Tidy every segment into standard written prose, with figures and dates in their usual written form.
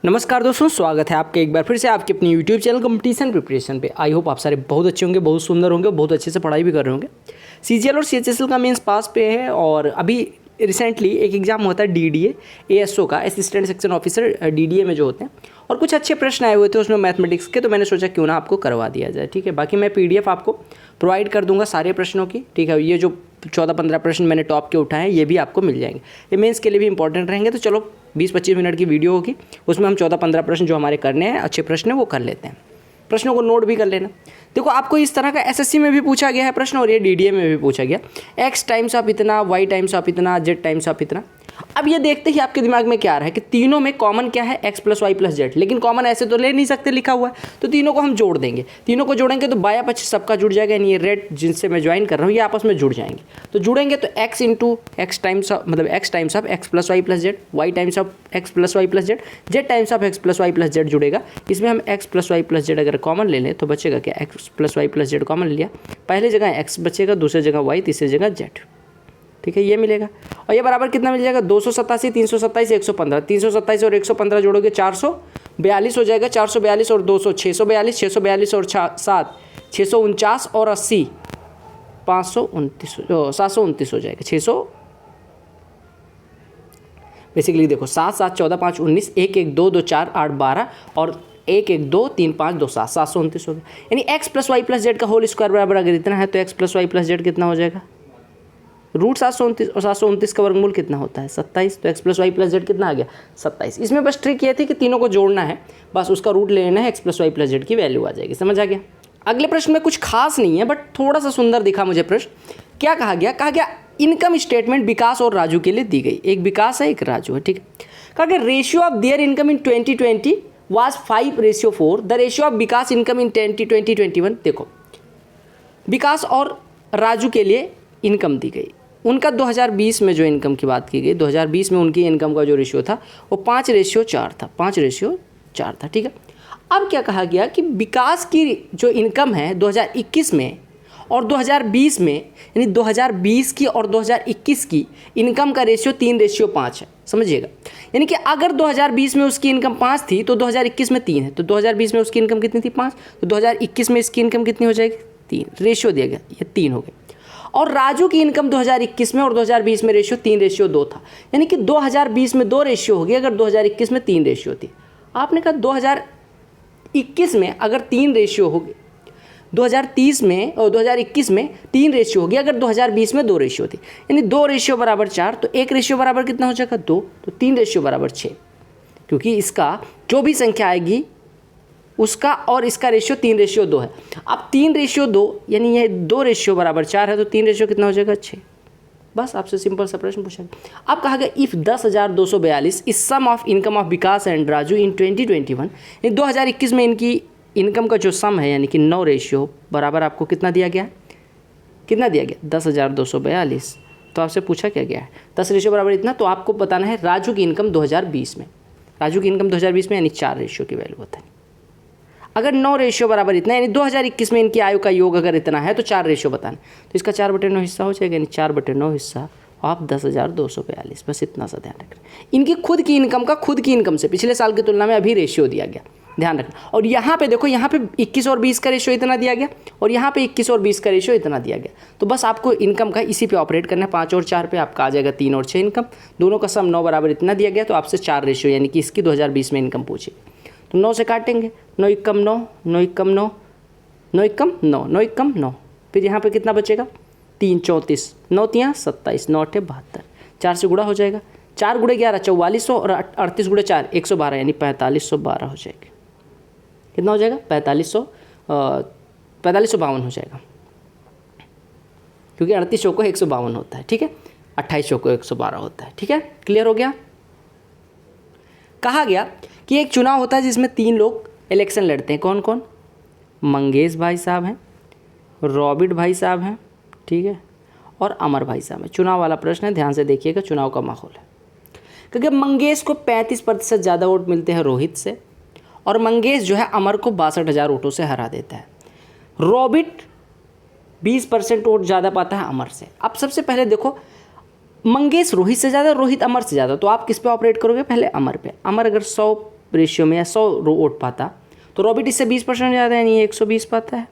नमस्कार दोस्तों, स्वागत है आपका एक बार फिर से आपके अपनी यूट्यूब चैनल कंपटीशन प्रिपरेशन पे। आई होप आप सारे बहुत अच्छे होंगे, बहुत सुंदर होंगे, बहुत अच्छे से पढ़ाई भी कर रहे होंगे। सीजीएल और सीएचएसएल का मेंस पास पे है और अभी रिसेंटली एक एग्जाम होता है डीडीए एएसओ का, असिस्टेंट सेक्शन ऑफिसर डीडीए में जो होते हैं, और कुछ अच्छे प्रश्न आए हुए थे उसमें मैथमेटिक्स के, तो मैंने सोचा क्यों ना आपको करवा दिया जाए। ठीक है, बाकी मैं पीडीएफ आपको प्रोवाइड कर दूंगा सारे प्रश्नों की। ठीक है, ये जो 14-15 प्रश्न मैंने टॉप के उठाए हैं ये भी आपको मिल जाएंगे, ये मेंस के लिए भी इंपॉर्टेंट रहेंगे। तो चलो 20-25 मिनट की वीडियो होगी, उसमें हम 14-15 प्रश्न जो हमारे करने हैं, अच्छे प्रश्न है वो कर लेते हैं। प्रश्नों को नोट भी कर लेना। देखो, आपको इस तरह का एसएससी में भी पूछा गया है प्रश्न और ये डीडीए में भी पूछा गया। एक्स टाइम्स ऑफ इतना, वाई टाइम्स ऑफ इतना, जेड टाइम्स ऑफ इतना। अब ये देखते ही आपके दिमाग में क्या आ रहा है कि तीनों में कॉमन क्या है, x plus Y plus z. लेकिन कॉमन ऐसे तो ले नहीं सकते, लिखा हुआ है, तो तीनों को हम जोड़ देंगे। तीनों को जोड़ेंगे तो बाया पक्ष सबका जुड़ जाएगा, यानी ये रेड जिनसे मैं ज्वाइन कर रहा हूँ ये आपस में जुड़ जाएंगे। तो जुड़ेंगे तो X into X times of, मतलब X times of X plus Y plus Z, Y times of X plus Y plus Z, Z times of X plus Y plus Z जुड़ेगा। इसमें हम X plus Y plus Z अगर common ले लें तो बचेगा क्या, X plus Y plus Z common लिया, पहले जगह एक्स बचेगा, दूसरी जगह वाई, तीसरी जगह जेड। ठीक है, ये मिलेगा। और ये बराबर कितना मिल जाएगा, 287, 327, 115। 327 और 115 जोड़ोगे 442 हो जाएगा। 442 और 200 642, 642 और 7 649 और 80 529 729 हो जाएगा। 600 बेसिकली देखो 7 7 14 5 19 1 1 2 2 4 8 12 और 1 1 2 3 5 2 7 729 हो गया। यानी x plus Y plus z का होल स्क्वायर बराबर अगर इतना है तो x plus Y plus z कितना हो जाएगा, रूट 729, और 729 का वर्गमूल कितना होता है 27। तो x plus Y plus z कितना आ गया 27। इसमें बस ट्रिक ये थी कि तीनों को जोड़ना है, बस उसका रूट ले लेना है, x plus Y plus z की वैल्यू आ जाएगी। समझ आ गया। अगले प्रश्न में कुछ खास नहीं है बट थोड़ा सा सुंदर दिखा मुझे प्रश्न। क्या कहा गया इनकम स्टेटमेंट विकास और राजू के लिए दी गई। एक विकास है, एक राजू है। ठीक है, कहा गया ratio of their income in 2020 was 5:4। The ratio of Vikas income in 2021। देखो, विकास और राजू के लिए इनकम दी गई। उनका 2020 में जो इनकम की बात की गई, 2020 में उनकी इनकम का जो रेशियो था वो 5:4 था, 5:4 था। ठीक है, अब क्या कहा गया कि विकास की जो इनकम है 2021 में और 2020 में, यानी 2020 की और 2021 की इनकम का रेशियो 3:5 है। समझिएगा, यानी कि अगर 2020 में उसकी इनकम 5 थी तो 2021 में 3 है। तो 2020 में उसकी इनकम कितनी थी 5, तो 2021 में इसकी इनकम कितनी हो जाएगी 3। रेशियो दिया गया, ये 3 हो गए। और राजू की इनकम 2021 में और 2020 में रेशियो 3:2 था, यानी कि 2020 में 2 रेशियो हो गई अगर 2021 में 3 रेशियो थी। आपने कहा 2021 में अगर 3 रेशियो हो गई, 2030 में और 2021 में 3 रेशियो हो गई अगर 2020 में 2 रेशियो थी, यानी 2 रेशियो बराबर 4, तो 1 रेशियो बराबर कितना हो जाएगा 2, तो 3 रेशियो बराबर 6। क्योंकि इसका जो भी संख्या आएगी उसका और इसका रेशियो 3:2 है। अब 3:2 यानी ये 2 रेशियो बराबर 4 है, तो 3 रेशियो कितना हो जाएगा 6। बस आपसे सिंपल सा प्रश्न पूछा गया। अब कहा गया if 10,242 is sum of income of Vikas and Raju in 2021, 2021 में इनकी इनकम का जो सम है यानी कि 9 रेशियो बराबर आपको कितना दिया गया है, कितना दिया गया 10,242। तो आपसे पूछा क्या गया है 10 रेशियो बराबर इतना, तो आपको बताना है राजू की इनकम 2020 में। राजू की इनकम 2020 में यानी 4 रेशियो की वैल्यू होता है। अगर 9 रेशियो बराबर इतना, यानी 2021 में इनकी आयु का योग अगर इतना है तो 4 रेशियो बताना, तो इसका 4/9 हिस्सा हो जाएगा, यानी 4/9 हिस्सा ऑफ 10,242। बस इतना सा ध्यान रखना। इनकी खुद की इनकम का खुद की इनकम से पिछले साल की तुलना में अभी रेशियो दिया गया, ध्यान रखना। और यहाँ पे देखो, यहाँ पे 21 और 20 का रेशियो इतना दिया गया और यहाँ पे 21 और 20 का रेशियो इतना दिया गया। तो बस आपको इनकम का इसी पे ऑपरेट करना है। 5 और 4 पे आपका आ जाएगा 3 और 6 इनकम, दोनों का सम 9 बराबर इतना दिया गया, तो आपसे 4 रेशियो यानी कि इसकी 2020 में इनकम पूछी। तो 9 से काटेंगे, 9 एकम 9, 9 एकम 9, 9 एकम 9, 9 एकम 9, फिर यहाँ पे कितना बचेगा 3 34, 9 3 27, 9 8 72, 4 से गुणा हो जाएगा, 4 × 11 4400 और 38 × 4 112, यानी 4512 हो जाएगा। कितना हो जाएगा 4552 हो जाएगा, क्योंकि 38 को 152 होता है। ठीक है, 28 को 112 होता है। ठीक है, क्लियर हो गया। कहा गया कि एक चुनाव होता है जिसमें 3 लोग इलेक्शन लड़ते हैं। कौन कौन, मंगेश भाई साहब हैं, रॉबिट भाई साहब हैं, ठीक है, और अमर भाई साहब हैं। चुनाव वाला प्रश्न है, ध्यान से देखिएगा, चुनाव का माहौल है। क्योंकि मंगेश को 35% ज़्यादा वोट मिलते हैं रोहित से, और मंगेश जो है अमर को 62,000 वोटों से हरा देता है। रॉबिट 20% वोट ज़्यादा पाता है अमर से। अब सबसे पहले देखो, मंगेश रोहित से ज़्यादा, रोहित अमर से ज़्यादा, तो आप किस पे ऑपरेट करोगे, पहले अमर पे। अमर अगर 100 रेशियो में या 100 वोट पाता तो रॉबिट इससे 20% ज़्यादा है, यानी 120 पाता है।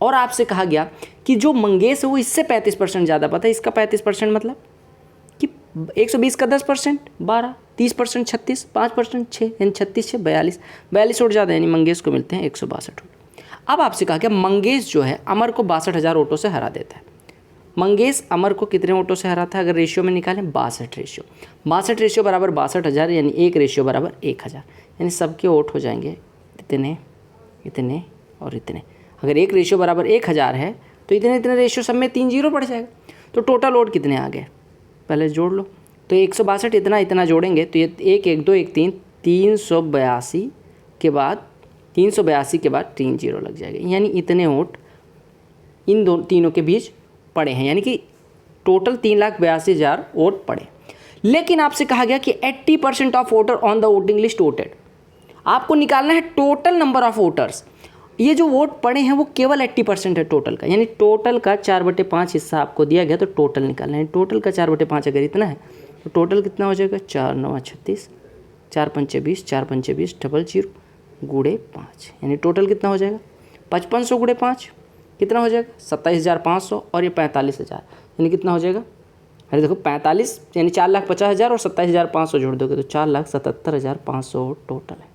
और आपसे कहा गया कि जो मंगेश है वो इससे 35% ज़्यादा पाता है। इसका 35% मतलब कि 120 का 10% 12, 30% 36, 5% 6, यानी 36 6 42, 42 वोट ज़्यादा, यानी मंगेश को मिलते हैं 162 वोट। अब आपसे कहा गया मंगेश जो है अमर को 62,000 वोटों से हरा देता है। मंगेश अमर को कितने वोटों से हराता है? अगर रेशियो में निकालें 62 रेशियो, 62 रेशियो बराबर 62,000, यानी 1 रेशियो बराबर 1,000, यानी सबके वोट हो जाएंगे इतने, इतने और इतने। अगर 1 रेशियो बराबर 1,000 है तो इतने इतने रेशियो सब में 3 जीरो पड़ जाएगा। तो टोटल वोट कितने आ गए पहले जोड़ लो। तो 162 इतना इतना जोड़ेंगे तो ये 1 1 2 1 3, 382 के बाद 382 के बाद 3 जीरो लग जाएगा, यानी इतने वोट इन तीनों के बीच पड़े हैं, यानी कि टोटल 3,82,000 वोट पड़े। लेकिन आपसे कहा गया कि 80% of voter on the voting list voted. आपको निकालना है टोटल नंबर ऑफ वोटर्स। ये जो वोट पड़े हैं वो केवल 80% है टोटल का, यानी टोटल का 4/5 हिस्सा आपको दिया गया तो टोटल निकालना है। टोटल का 4/5 अगर इतना है तो टोटल कितना हो जाएगा? 4 9 36, 4 5 20, 4 5 20, 00 गुड़े 5, यानी टोटल कितना हो जाएगा? 5500 गुड़े 5 कितना हो जाएगा? 27,500 और ये 45,000, यानी कितना हो जाएगा? अरे देखो 45 यानी 4,50,000 और 27,500 जोड़ दोगे तो 4,77,500 टोटल है।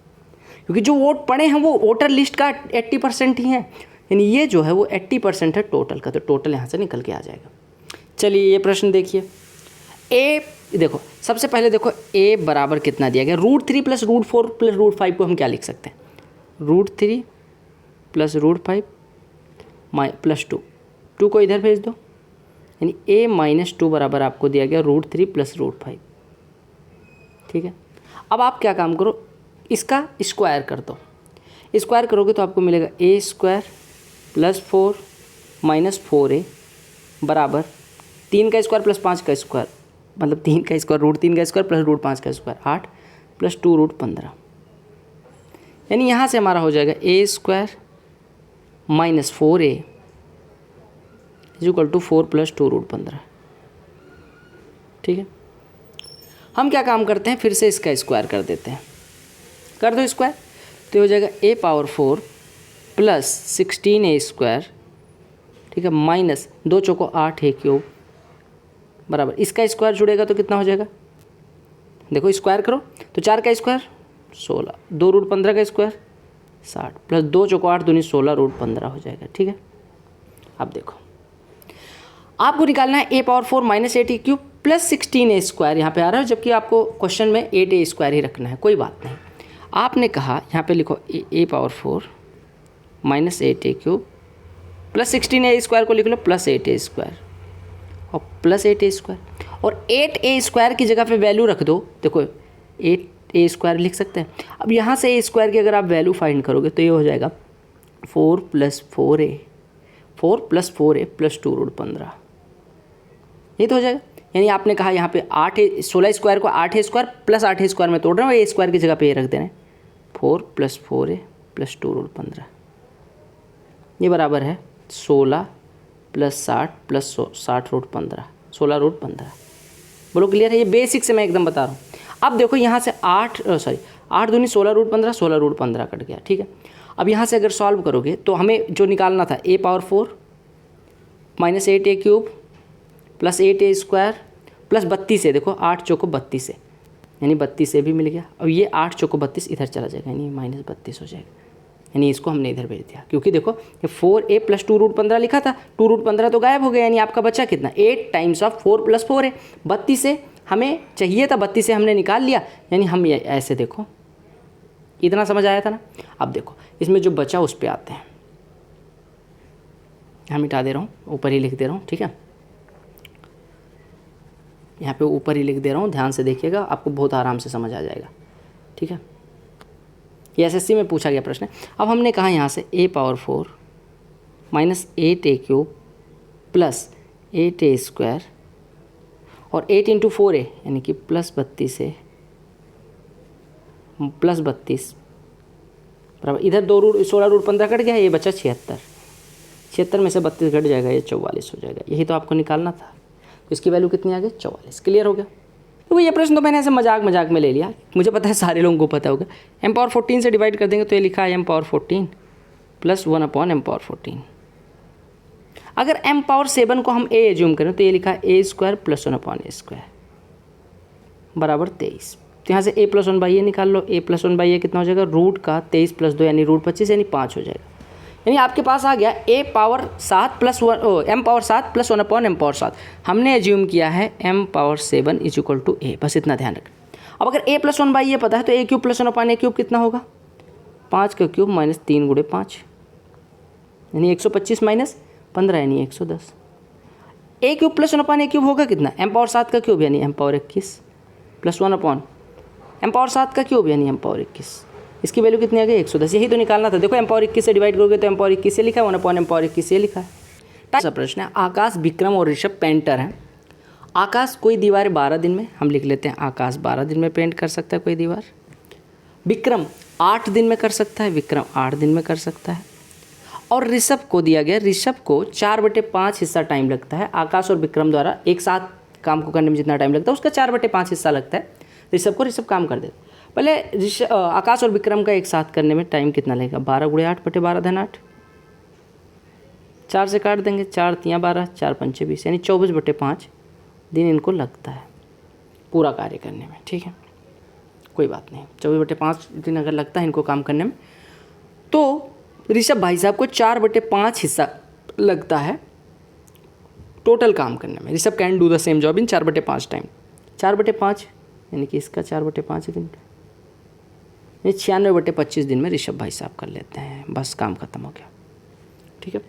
क्योंकि जो वोट पड़े हैं वो वोटर लिस्ट का 80% ही है, यानी ये जो है वो 80% है टोटल का, तो टोटल यहाँ से निकल के आ जाएगा। चलिए ये प्रश्न देखिए। ए देखो, सबसे पहले देखो ए बराबर कितना दिया गया? √3 + √4 + √5 को हम क्या लिख सकते हैं? √3 + √5 + 2 को इधर भेज दो, यानी a - 2 बराबर आपको दिया गया √3 + √5। ठीक है, अब आप क्या काम करो, इसका स्क्वायर कर दो। स्क्वायर करोगे तो आपको मिलेगा a² + 4 - 4a बराबर 3 का स्क्वायर + 5 का स्क्वायर, मतलब 3 का स्क्वायर √3 का स्क्वायर + √5 का स्क्वायर 8 + 2 √15, यानी यहाँ से हमारा हो जाएगा a² - 4a = 4 + 2 √15। ठीक है, हम क्या काम करते हैं, फिर से इसका स्क्वायर कर देते हैं। कर दो स्क्वायर तो हो जाएगा a⁴ + 16a², ठीक है, माइनस 2 चौको 8a³ बराबर इसका स्क्वायर जुड़ेगा तो कितना हो जाएगा? देखो स्क्वायर करो तो 4 का स्क्वायर 16, 2 √15 का स्क्वायर 60 + 2 चौको 8 दूनी 16 √15 हो जाएगा। ठीक है, अब देखो आपको निकालना है a⁴ - 8a³ + 16a² यहाँ पे आ रहा है, जबकि आपको क्वेश्चन में 8a² ही रखना है, कोई बात नहीं। आपने कहा यहाँ पे लिखो a⁴ - 8a³ + 16a² को लिख लो +8a² और +8a², और 8a² की जगह पे वैल्यू रख दो। देखो 8a² लिख सकते हैं। अब यहाँ से a² की अगर आप वैल्यू फाइंड करोगे तो ये हो जाएगा 4 + 4a, 4 + 4a + 2 √15, ये तो हो जाएगा। यानी आपने कहा यहाँ पे 16² को 8a² + 8a² में तोड़ रहे हैं, a² की जगह पे ये रख दे रहे हैं 4 + 4a + 2 √15, ये बराबर है 16 + 60 + 60 √15, 16 √15। बोलो क्लियर है? ये बेसिक से मैं एकदम बता रहा हूँ। अब देखो यहाँ से 8 दूनी 16 √15, 16 √15 कट गया। ठीक है, अब यहाँ से अगर सॉल्व करोगे तो हमें जो निकालना था a⁴ - 8a³ + 8a² + 32 है। देखो 8 चौको 32 है, यानी 32 से भी मिल गया। अब ये 8 चौको 32 इधर चला जाएगा, यानी -32 हो जाएगा, यानी इसको हमने इधर भेज दिया। क्योंकि देखो ये 4a + 2 √15 लिखा था, 2 √15 तो गायब हो गया, यानी आपका बचा कितना? 8 टाइम्स ऑफ 4 + 4a। 32 से हमें चाहिए था, 32 से हमने निकाल लिया, यानी हम ये ऐसे देखो, इतना समझ आया था ना। अब देखो इसमें जो बचा उस पर आते हैं, यहाँ मिटा दे रहा हूँ, ऊपर ही लिख दे रहा हूँ। ठीक है, यहाँ पे ऊपर ही लिख दे रहा हूँ, ध्यान से देखिएगा, आपको बहुत आराम से समझ आ जाएगा। ठीक है, ये एसएससी में पूछा गया प्रश्न है। अब हमने कहा यहाँ से a⁴ - 8a³ + 8a² और 8 × 4a यानी कि +32 है, +32 बराबर इधर 16 √15 कट गया, ये बचा 76, 76 में से 32 घट जाएगा, ये 44 हो जाएगा। यही तो आपको निकालना था, तो इसकी वैल्यू कितनी आ गई? 44। क्लियर हो गया? तो तो ये प्रश्न तो मैंने ऐसे मजाक में ले लिया, मुझे पता है सारे लोगों को पता होगा। m पावर 14 से डिवाइड कर देंगे तो ये लिखा है m power 14 plus 1/m power 14। अगर m पावर 7 को हम a एज्यूम करें तो ये लिखा है a² प्लस 1/a² बराबर 23। तो यहाँ से a प्लस 1/a निकाल लो। a प्लस 1/a कितना हो जाएगा, रूट का 23 प्लस 2 यानी रूट 25 यानी 5 हो जाएगा। यानी आपके पास आ गया m power 7 plus 1/m power 7। हमने एज्यूम किया है m power 7 is equal to a, बस इतना ध्यान रखें। अब अगर a प्लस 1/a पता है तो a³ प्लस 1/a³ कितना होगा, 5 का क्यूब माइनस 3 गुणे 5 यानी 125 माइनस 15 यानी 110। a³ प्लस 1/a³ होगा कितना, m पावर 7 का क्यूब यानी m power 21 plus 1/m power 7 का क्यूब यानी m पावर 21। इसकी वैल्यू कितनी आ गई, 110। यही तो निकालना था। देखो m पावर 21 से डिवाइड करोगे तो m पावर 21 से लिखा है, 1/m पावर 21 से लिखा है। ऐसा प्रश्न है, आकाश, विक्रम और ऋषभ पेंटर हैं। आकाश कोई दीवार 12 दिन में, हम लिख लेते हैं आकाश 12 दिन में पेंट कर सकता है कोई दीवार। विक्रम 8 दिन में कर सकता है, विक्रम 8 दिन में कर सकता है। और ऋषभ को दिया गया, ऋषभ को 4/5 हिस्सा टाइम लगता है। आकाश और विक्रम द्वारा एक साथ काम को करने में जितना टाइम लगता है उसका 4/5 हिस्सा लगता है ऋषभ को, ऋषभ काम कर देता। पहले आकाश और विक्रम का एक साथ करने में टाइम कितना लगेगा, 12 × 8/12 × 8, 4 से काट देंगे, 4 × 3 = 12, 4 × 5 = 20 यानी 24/5 दिन इनको लगता है पूरा कार्य करने में। ठीक है, कोई बात नहीं, 24/5 दिन अगर लगता है इनको काम करने में तो ऋषभ भाई साहब को 4/5 हिस्सा लगता है टोटल काम करने में। Rishabh can do the same job in 4/5 time. 4/5 यानी कि इसका 4/5 दिन, 96/25 दिन में ऋषभ भाई साहब कर लेते हैं। बस काम खत्म हो गया। ठीक है,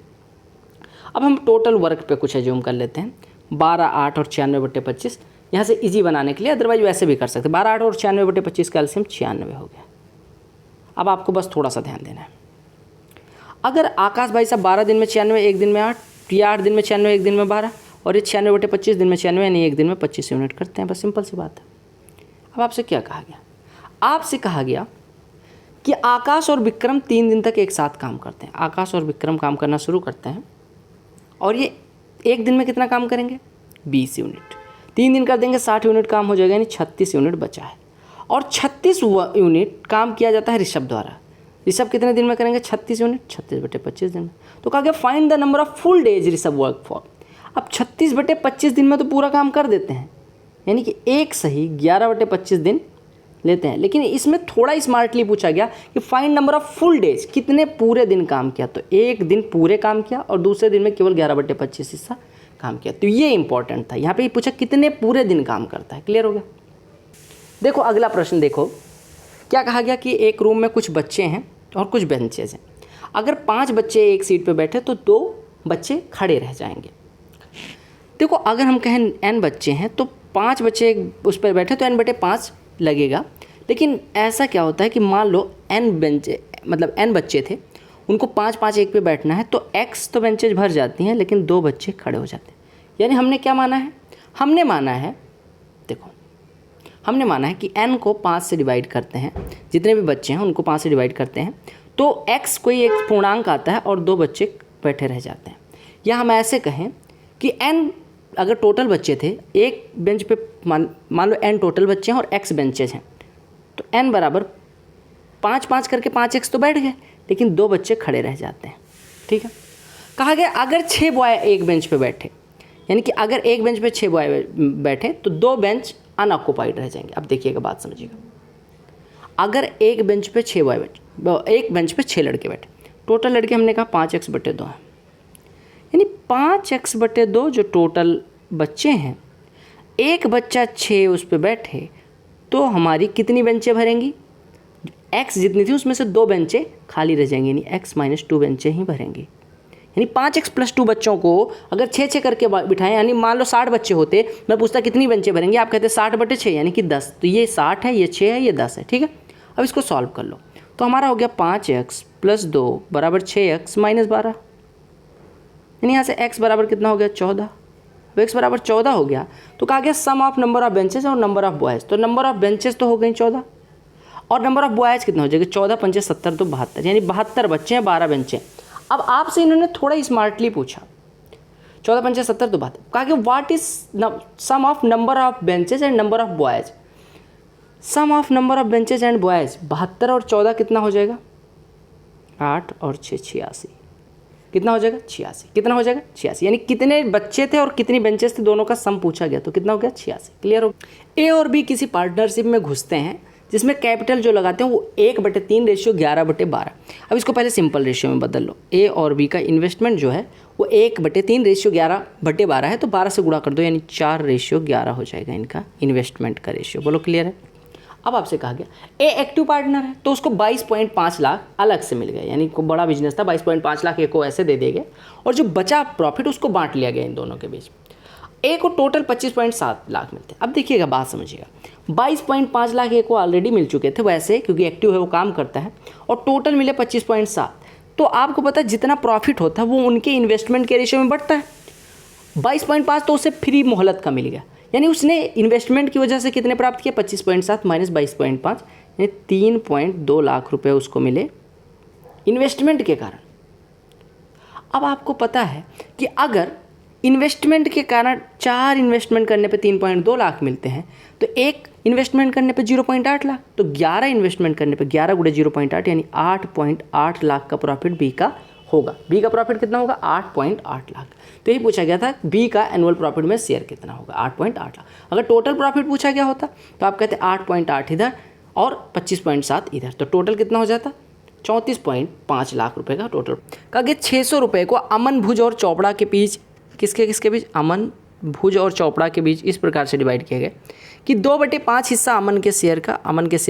अब हम टोटल वर्क पे कुछ एज्यूम कर लेते हैं। 12, 8 और 96/25 यहाँ से इजी बनाने के लिए, अदरवाइज वैसे भी कर सकते हैं। 12, 8 और 96/25 का एलसीएम 96 हो गया। अब आपको बस थोड़ा सा ध्यान देना है। अगर आकाश भाई साहब 12 दिन में 96, एक दिन में 8, ये 8 दिन में 96, एक दिन में 12, और ये 96/25 दिन में 96 यानी एक दिन में 25 यूनिट करते हैं। बस सिंपल सी बात है। अब आपसे क्या कहा गया, आपसे कहा गया कि आकाश और विक्रम 3 दिन तक एक साथ काम करते हैं। आकाश और विक्रम काम करना शुरू करते हैं और ये एक दिन में कितना काम करेंगे, 20 यूनिट। 3 दिन कर देंगे, 60 यूनिट काम हो जाएगा यानी 36 यूनिट बचा है। और 36 यूनिट काम किया जाता है ऋषभ द्वारा। ऋषभ कितने दिन में करेंगे, 36 यूनिट, 36/25 दिन में। तो कहा गया find the number of full days Rishabh work for. अब 36/25 दिन में तो पूरा काम कर देते हैं, यानी कि एक सही 11/25 दिन लेते हैं। लेकिन इसमें थोड़ा स्मार्टली पूछा गया कि find number of full days, कितने पूरे दिन काम किया। तो एक दिन पूरे काम किया और दूसरे दिन में केवल 11/25 हिस्सा काम किया। तो ये इंपॉर्टेंट था, यहाँ पे पूछा कितने पूरे दिन काम करता है। क्लियर हो गया। देखो अगला प्रश्न, देखो क्या कहा गया कि एक रूम में कुछ बच्चे हैं और कुछ बेंचेज हैं। अगर 5 बच्चे एक सीट पे बैठे तो 2 बच्चे खड़े रह जाएंगे। देखो अगर हम कहें n बच्चे हैं तो 5 बच्चे उस पर बैठे तो n/5 लगेगा। लेकिन ऐसा क्या होता है कि मान लो n बच्चे थे, उनको 5-5 एक पे बैठना है तो x तो बेंचेज भर जाती हैं लेकिन 2 बच्चे खड़े हो जाते हैं। यानी हमने क्या माना है, हमने माना है, देखो हमने माना है कि n को 5 से डिवाइड करते हैं, जितने भी बच्चे हैं उनको 5 से डिवाइड करते हैं तो x कोई एक पूर्णांक आता है और 2 बच्चे बैठे रह जाते हैं। या हम ऐसे कहें कि n अगर टोटल बच्चे थे, एक बेंच पे मान लो n टोटल बच्चे हैं और x बेंचेज हैं, तो n बराबर 5-5 करके 5x तो बैठ गए लेकिन 2 बच्चे खड़े रह जाते हैं। ठीक है, कहा गया अगर 6 बॉय एक बेंच पे बैठे, यानी कि अगर एक बेंच पे 6 बॉय बैठे तो 2 बेंच अनऑक्युपाइड रह जाएंगे। अब देखिएगा, बात समझिएगा। अगर एक बेंच पे 6 बॉय बैठे, एक बेंच पे 6 लड़के बैठे, टोटल लड़के हमने कहा 5x/2 हैं, यानी 5x/2 जो टोटल बच्चे हैं, एक बच्चा 6 उस पर बैठे तो हमारी कितनी बेंचें भरेंगी, x जितनी थी उसमें से 2 बेंचें खाली रह जाएंगी, यानी x - 2 बेंचें ही भरेंगी। यानी 5x + 2 बच्चों को अगर 6-6 करके बिठाएं, यानी मान लो 60 बच्चे होते, मैं पूछता कितनी बेंचें भरेंगे, आप कहते 60/6 यानी कि 10। तो ये 60 है, ये 6 है, ये 10 है। ठीक है, अब इसको सॉल्व कर लो तो हमारा हो गया 5x + 2 = 6x - 12, यानी यहाँ से x बराबर कितना हो गया, 14। अब x बराबर 14 हो गया तो कहा गया सम ऑफ नंबर ऑफ बेंचेस और नंबर ऑफ बॉयज़। तो नंबर ऑफ बेंचेस तो हो गई 14 और नंबर ऑफ बॉयज़ कितना हो जाएगा, 14 × 5 = 70, तो 72, यानी 72 बच्चे हैं, 12 बेंचें। अब आपसे इन्होंने थोड़ा स्मार्टली पूछा, 14 पंचे 70 तो 72। कहा कि what is sum of number of benches and number of boys. Sum of number of benches and boys 72 और 14 कितना हो जाएगा, 8 और 6 86। कितना हो जाएगा 86। कितना हो जाएगा 86, यानी कितने बच्चे थे और कितनी बेंचेस थे दोनों का सम पूछा गया, तो कितना हो गया 86। क्लियर हो। ए और बी किसी पार्टनरशिप में घुसते हैं जिसमें कैपिटल जो लगाते हैं वो 1/3 रेशियो 11/12। अब इसको पहले सिंपल रेशियो में बदल लो। ए और बी का इन्वेस्टमेंट जो है वो 1/3 रेशियो 11/12 है, तो 12 से गुणा कर दो, यानी 4 रेशियो 11 हो जाएगा इनका इन्वेस्टमेंट का रेशियो। बोलो क्लियर है। अब आपसे कहा गया ए एक्टिव पार्टनर है, तो उसको 22.5 लाख अलग से मिल गए, यानी को बड़ा बिजनेस था, 22.5 लाख ए को ऐसे दे देंगे और जो बचा प्रॉफिट उसको बांट लिया गया इन दोनों के बीच। ए को टोटल 25.7 लाख मिलते हैं। अब देखिएगा बात समझिएगा, 22.5 लाख ए को ऑलरेडी मिल चुके थे वैसे, क्योंकि एक्टिव है वो काम करता है, और टोटल मिले 25.7। तो आपको पता है जितना प्रॉफिट होता है वो उनके इन्वेस्टमेंट के रेशियो में बढ़ता है। 22.5 तो उसे फ्री मोहलत का मिल गया, यानी उसने इन्वेस्टमेंट की वजह से कितने प्राप्त किए, 25.7 माइनस 22.5, यानी 3.2 लाख रुपए उसको मिले इन्वेस्टमेंट के कारण। अब आपको पता है कि अगर इन्वेस्टमेंट के कारण 4 इन्वेस्टमेंट करने पे 3.2 लाख मिलते हैं, तो एक इन्वेस्टमेंट करने पे 0.8 लाख, तो 11 इन्वेस्टमेंट करने पे 11 × 0.8 यानी 8.8 लाख का प्रॉफिट बी का होगा। बी का प्रॉफिट कितना होगा, 8.8 लाख। तो यही पूछा गया था बी का एनुअल प्रॉफिट में शेयर कितना होगा, 8.8 लाख। अगर टोटल प्रॉफिट पूछा गया होता तो आप कहते 8.8 इधर और 25.7 इधर, तो टोटल कितना हो जाता, 34.5 लाख रुपए का टोटल। कहा गया 600 रुपये को अमन भुज और चोपड़ा के बीच, किसके बीच, अमन भुज और चोपड़ा के बीच इस प्रकार से डिवाइड किया गया कि 2/5 हिस्सा अमन के शेयर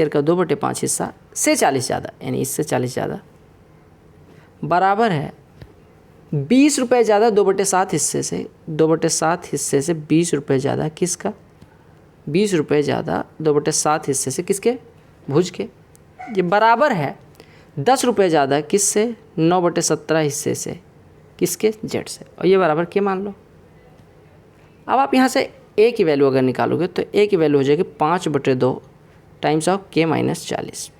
का 2/5 हिस्सा से 40 ज़्यादा, यानी इससे 40 ज़्यादा बराबर है 20 रुपये ज़्यादा 2/7 हिस्से से, 2/7 हिस्से से 20 रुपये ज़्यादा किसका, 20 रुपये ज़्यादा 2/7 हिस्से से किसके, भुज के। ये बराबर है 10 रुपये ज़्यादा किससे, 9/17 हिस्से से किसके, जेड से, और ये बराबर के मान लो। अब आप यहाँ से ए की वैल्यू अगर निकालोगे तो ए की वैल्यू हो जाएगी 5/2 टाइम्स ऑफ के माइनस 40।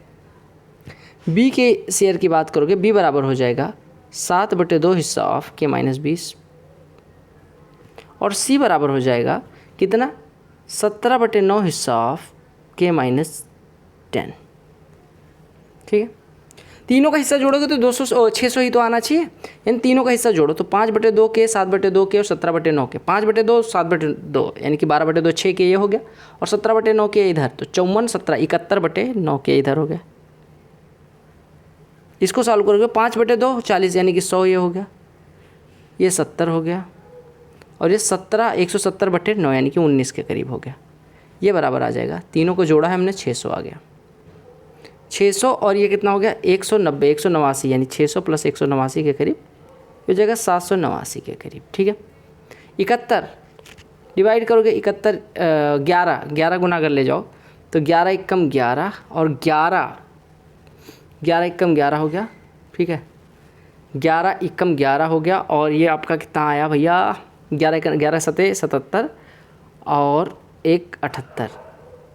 बी के शेयर की बात करोगे, बी बराबर हो जाएगा 7/2 हिस्सा ऑफ के माइनस 20, और सी बराबर हो जाएगा कितना, 17/9 हिस्सा ऑफ के माइनस 10। ठीक है, तीनों का हिस्सा जोड़ोगे तो 600 ही तो आना चाहिए, यानी तीनों का हिस्सा जोड़ो तो 5/2 के, 7/2 के और 17/9 के, 5/2 7/2 यानी कि 12/2 6 के ये हो गया, और 17/9 के इधर, तो 54 17 71/9 के इधर हो गया। इसको सॉल्व करोगे 5/2 40 यानी कि 100 ये हो गया, ये 70 हो गया, और ये 17 170/9 यानी कि 19 के करीब हो गया। ये बराबर आ जाएगा, तीनों को जोड़ा है हमने 600 आ गया, 600 और ये कितना हो गया 190 189, यानी 600 + 189 के करीब हो जाएगा 789 के करीब। ठीक है, 71 डिवाइड करोगे 71 11 गुना अगर ले जाओ तो 11 एकम 11 और 11 एकम 11 हो गया। ठीक है, 11 एकम 11 हो गया, और ये आपका कितना आया भैया, 11 सते 77 और 1 78,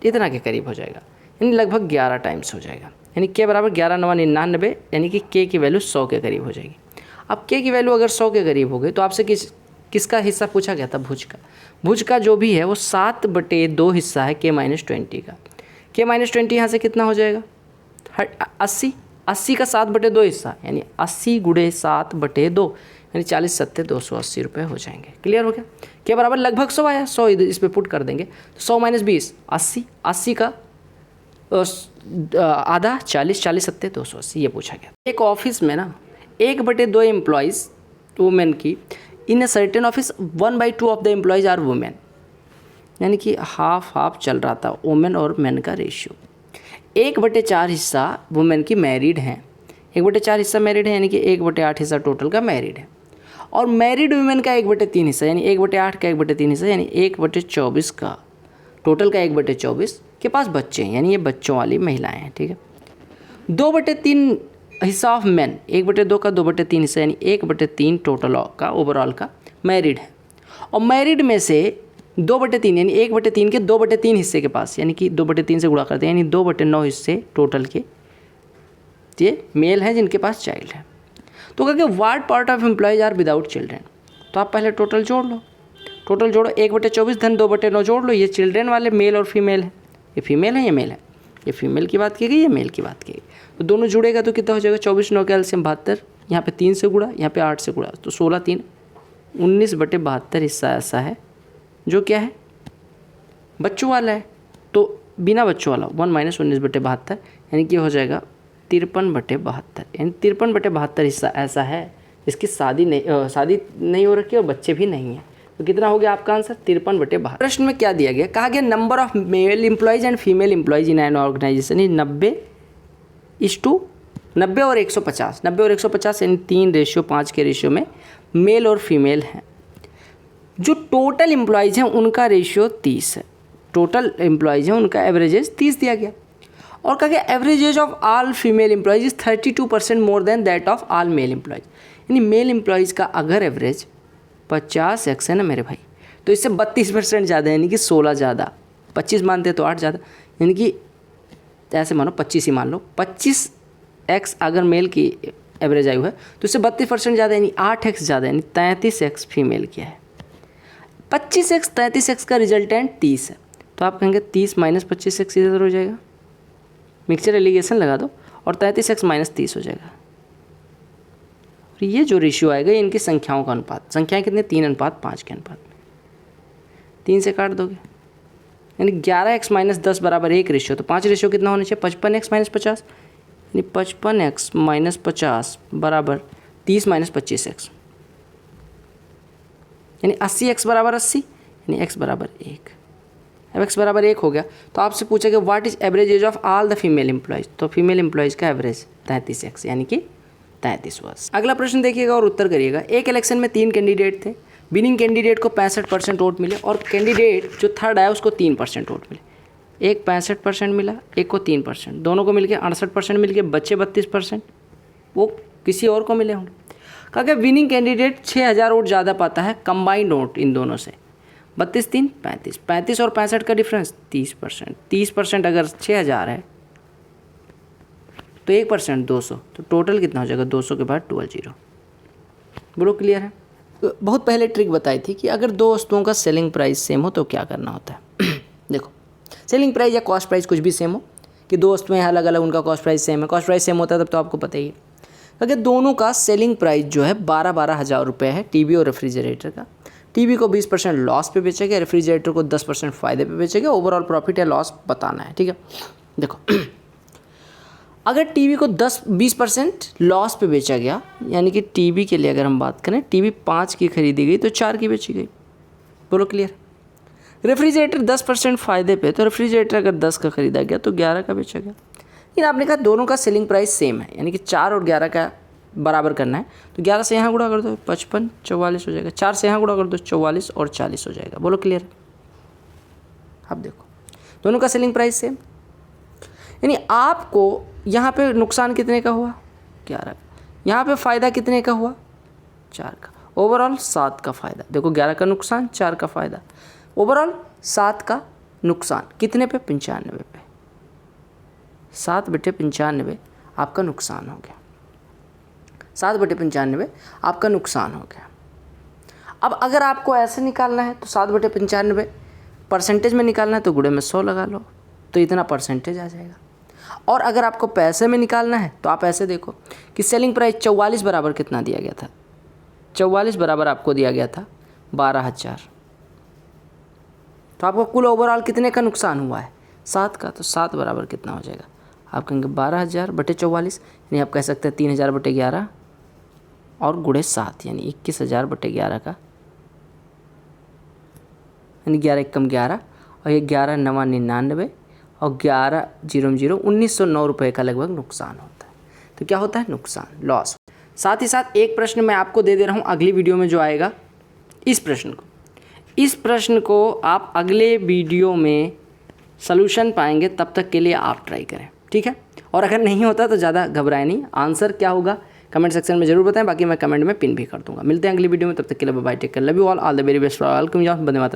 इतना के करीब हो जाएगा, यानी लगभग 11 टाइम्स हो जाएगा, यानी के बराबर 11 9 99, यानी कि के की वैल्यू 100 के करीब हो जाएगी। अब के की वैल्यू अगर 100 के करीब हो गई तो आपसे किसका हिस्सा पूछा गया था, भुज का। भुज का जो भी है वो 7/2 हिस्सा है के माइनस 20 का। के माइनस 20 यहाँ से कितना हो जाएगा 80 का 7/2 हिस्सा, यानी 80 × 7/2 यानी 40 7 280 रुपये हो जाएंगे। क्लियर हो गया, के बराबर लगभग 100 आया, 100 इस पर पुट कर देंगे तो 100 - 20 80 का आधा 40 7 280, ये पूछा गया। एक ऑफिस में ना 1/2 एम्प्लॉयज़ वुमेन की, in a certain office 1/2 of the employees are women, यानी कि हाफ चल रहा था वुमेन और मैन का रेशियो। 1/4 हिस्सा वुमेन की मैरिड हैं, 1/4 हिस्सा मैरिड है, यानी कि 1/8 हिस्सा टोटल का मैरिड है, और मैरिड वुमेन का 1/3 हिस्सा, यानी 1/8 का 1/3 हिस्सा, यानी 1/24 का टोटल का 1/24 के पास बच्चे हैं, यानी ये बच्चों वाली महिलाएं हैं। ठीक है, 2/3 हिस्सा ऑफ मैन, 1/2 का 2/3 हिस्सा, यानी 1/3 टोटल का ओवरऑल का मैरिड है, और मैरिड में से 2/3 यानी 1/3 के 2/3 हिस्से के पास, यानी कि 2/3 से गुणा करते हैं, यानी 2/9 हिस्से टोटल के ये मेल हैं जिनके पास चाइल्ड है। तो कहेंगे what part of employees are without children, तो आप पहले टोटल जोड़ लो, टोटल जोड़ो 1/24 धन 2/9 जोड़ लो। ये चिल्ड्रेन वाले मेल और फीमेल है, ये फीमेल है ये मेल है, ये फीमेल की बात की गई, ये मेल की बात की गई। तो दोनों जुड़ेगा तो कितना हो जाएगा, 24 9 का एलसीएम 72, यहाँ पे 3 से गुड़ा, यहाँ पे 8 से गुड़ा, तो 16 3 19/72 हिस्सा ऐसा है जो क्या है, बच्चों वाला है। तो बिना बच्चों वाला 1 - 19/72 यानी कि हो जाएगा 53/72, यानी 53/72 हिस्सा ऐसा है जिसकी शादी नहीं हो रखी और बच्चे भी नहीं हैं। तो कितना हो गया आपका आंसर, 53/72। प्रश्न में क्या दिया गया, कहा गया number of male employees and female employees in an organization is 90 और 150, 90 और 150 यानी 3:5 के रेशियो में मेल और फीमेल हैं। जो टोटल एम्प्लॉयज़ हैं उनका रेशियो 30 है, टोटल एम्प्लॉयज़ हैं उनका एवरेज एज 30 दिया गया। और कहा गया average age of all female employees is 32% more than that of all mail employees. यानी मेल एम्प्लॉयज़ का अगर एवरेज 50x है ना मेरे भाई, तो इससे 32% ज़्यादा है, यानी कि 16 ज़्यादा, 25 मानते तो 8 ज़्यादा, यानी कि ऐसे मानो 25 ही मान लो, 25x अगर मेल की एवरेज आयु है तो इससे 32% ज़्यादा, यानी 8x ज़्यादा, यानी 33x फीमेल की है। 25x 33x का रिजल्टेंट 30 है, तो आप कहेंगे 30 - 25x इधर हो जाएगा, मिक्सचर एलिगेशन लगा दो, और 33x - 30 हो जाएगा। ये जो रेशियो आएगा ये इनकी संख्याओं का अनुपात, संख्याएं कितने, 3:5 के अनुपात में, 3 से काट दोगे यानी 11x - 10 बराबर 1 रेशियो, तो 5 रेशियो कितना होना चाहिए, 55x - 50, यानी 55x - 50 बराबर 30 - 25x, यानी 80x बराबर 80, यानी x बराबर 1। अब x बराबर 1 हो गया तो आपसे पूछा कि what is average age of all the female employees, तो फीमेल एम्प्लॉयज़ का एवरेज 33x यानी कि 33 वर्ष। अगला प्रश्न देखिएगा और उत्तर करिएगा। एक इलेक्शन में 3 कैंडिडेट थे, विनिंग कैंडिडेट को 65% वोट मिले और कैंडिडेट जो थर्ड आया उसको 3% वोट मिले। एक 65% मिला, एक को 3%, दोनों को मिलके 68% मिल के बच्चे 32%, वो किसी और को मिले होंगे। कहा कि विनिंग कैंडिडेट 6000 वोट ज़्यादा पाता है कंबाइंड वोट इन दोनों से, 32 3 35, 35 और 65 का डिफरेंस 30%, 30% अगर 6000 है तो 1% 200, तो टोटल कितना हो जाएगा, 200 के बाद 12 0। बोलो क्लियर है। बहुत पहले ट्रिक बताई थी कि अगर दो वस्तुओं का सेलिंग प्राइस सेम हो तो क्या करना होता है। देखो सेलिंग प्राइस या कॉस्ट प्राइस कुछ भी सेम हो, कि दो वस्तुएं अलग अलग उनका कॉस्ट प्राइस सेम है, कॉस्ट प्राइस सेम होता है तब तो आपको पता ही है। अगर दोनों का सेलिंग प्राइस जो है 12 हज़ार रुपये है, टीवी और रेफ्रिजरेटर का, टीवी को 20% लॉस पे बेचा गया, रेफ्रिजरेटर को 10% फ़ायदे पे बेचा गया, ओवरऑल प्रॉफिट या लॉस बताना है, ठीक है। देखो अगर टीवी को 20% लॉस पे बेचा गया, यानी कि टीवी के लिए अगर हम बात करें, टीवी 5 की खरीदी गई तो 4 की बेची गई। बोलो क्लियर। रेफ्रिजरेटर 10% फ़ायदे पे, तो रेफ्रिजरेटर अगर 10 का खरीदा गया तो 11 का बेचा गया। लेकिन आपने कहा दोनों का सेलिंग प्राइस सेम है, यानी कि 4 और 11 का बराबर करना है, तो 11 से यहाँ गुणा कर दो 55 44 हो जाएगा, 4 से यहाँ गुणा कर दो 44 और 40 हो जाएगा। बोलो क्लियर। अब देखो दोनों का सेलिंग प्राइस सेम, यानी आपको यहाँ पे नुकसान कितने का हुआ, 11 का, यहाँ पे फ़ायदा कितने का हुआ, 4 का, ओवरऑल 7 का फ़ायदा। देखो 11 का नुकसान 4 का फ़ायदा, ओवरऑल 7 का नुकसान कितने पे, 95 पे, 7/95 आपका नुकसान हो गया, 7/95 आपका नुकसान हो गया। अब अगर आपको ऐसे निकालना है तो 7/95 परसेंटेज में निकालना है तो गुणे में 100 लगा लो, तो इतना परसेंटेज आ जाएगा। और अगर आपको पैसे में निकालना है तो आप ऐसे देखो कि सेलिंग प्राइस 44 बराबर कितना दिया गया था, 44 बराबर आपको दिया गया था 12,000, तो आपको कुल ओवरऑल कितने का नुकसान हुआ है, 7 का, तो 7 बराबर कितना हो जाएगा, आप कहेंगे 12,000/44, यानी आप कह सकते हैं 3,000/11 और गुणे 7 यानी 21,000/11 का, यानी 11 एकम 11 और ये 11 9 99 और 11 0 0 1909 रुपये का लगभग नुकसान होता है। तो क्या होता है, नुकसान, लॉस। साथ ही साथ एक प्रश्न मैं आपको दे रहा हूँ अगली वीडियो में जो आएगा, इस प्रश्न को आप अगले वीडियो में सॉल्यूशन पाएंगे, तब तक के लिए आप ट्राई करें, ठीक है। और अगर नहीं होता तो ज़्यादा घबराए नहीं, आंसर क्या होगा कमेंट सेक्शन में जरूर बताएं, बाकी मैं कमेंट में पिन भी कर दूंगा। मिलते हैं अगली वीडियो में, तब तक के लिए bye, take care, love you all the very best for all, वंदे मातरम।